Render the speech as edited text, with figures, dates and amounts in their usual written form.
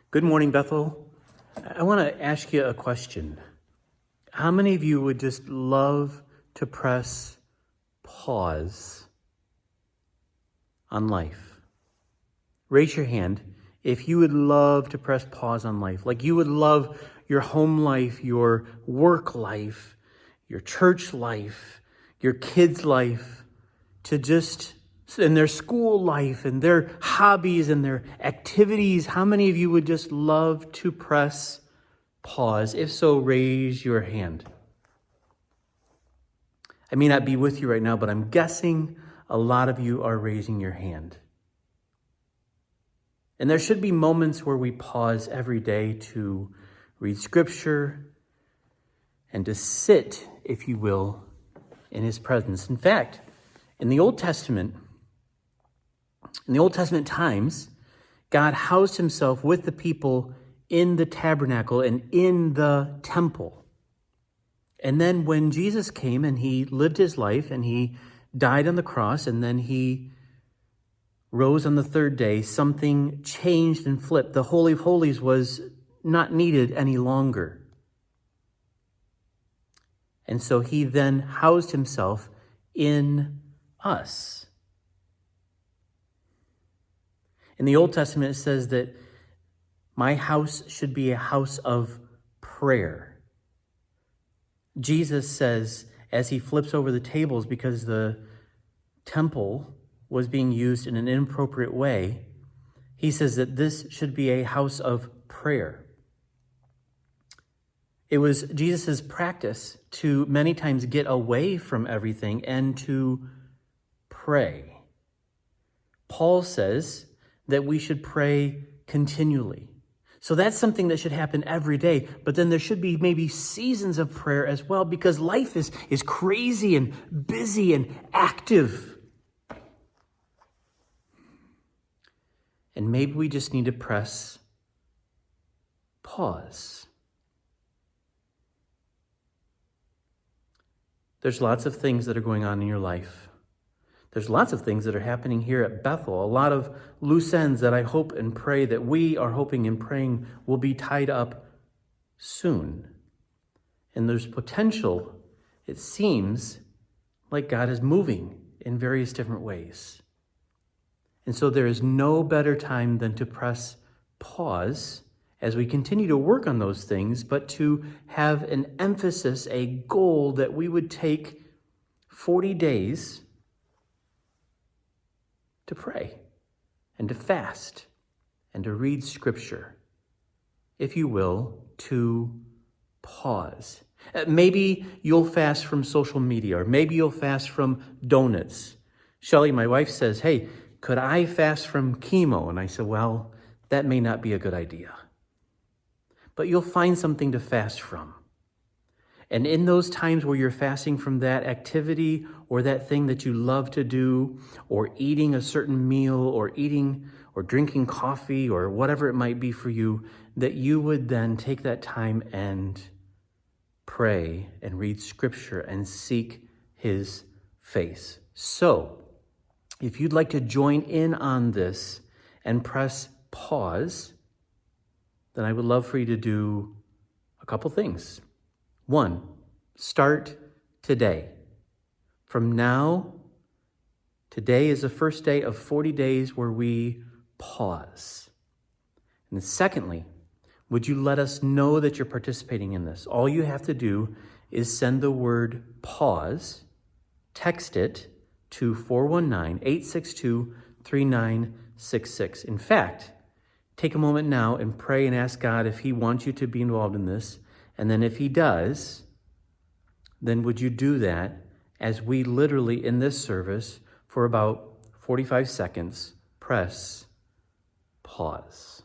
Good morning, Bethel. I want to ask you a question. How many of you would just love to press pause on life? Raise your hand if you would love to press pause on life. Like you would love your home life, your work life, your church life, your kids' life to just, in their school life and their hobbies and their activities. How many of you would just love to press pause? If so, raise your hand. I may not be with you right now, but I'm guessing a lot of you are raising your hand. And there should be moments where we pause every day to read scripture and to sit, if you will, in his presence. In fact, in the Old Testament times, God housed himself with the people in the tabernacle and in the temple. And then when Jesus came and he lived his life and he died on the cross and then he rose on the third day, something changed and flipped. The Holy of Holies was not needed any longer. And so he then housed himself in us. In the Old Testament, it says that my house should be a house of prayer. Jesus says, as he flips over the tables because the temple was being used in an inappropriate way, he says that this should be a house of prayer. It was Jesus' practice to many times get away from everything and to pray. Paul says that we should pray continually. So that's something that should happen every day, but then there should be maybe seasons of prayer as well, because life is crazy and busy and active. And maybe we just need to press pause. There's lots of things that are going on in your life. There's lots of things that are happening here at Bethel, a lot of loose ends that I hope and pray that we are hoping and praying will be tied up soon. And there's potential, it seems, like God is moving in various different ways. And so there is no better time than to press pause as we continue to work on those things, but to have an emphasis, a goal that we would take 40 days to pray and to fast and to read scripture, if you will, to pause. Maybe you'll fast from social media, or maybe you'll fast from donuts. Shelley, my wife, says, hey, could I fast from chemo? And I said, well, that may not be a good idea. But you'll find something to fast from. And in those times where you're fasting from that activity or that thing that you love to do, or eating a certain meal, or eating or drinking coffee, or whatever it might be for you, that you would then take that time and pray and read scripture and seek his face. So, if you'd like to join in on this and press pause, then I would love for you to do a couple things. One, start today. From now, today is the first day of 40 days where we pause. And secondly, would you let us know that you're participating in this? All you have to do is send the word pause, text it to 419-862-3966. In fact, take a moment now and pray and ask God if he wants you to be involved in this. And then if he does, then would you do that as we literally in this service for about 45 seconds press pause.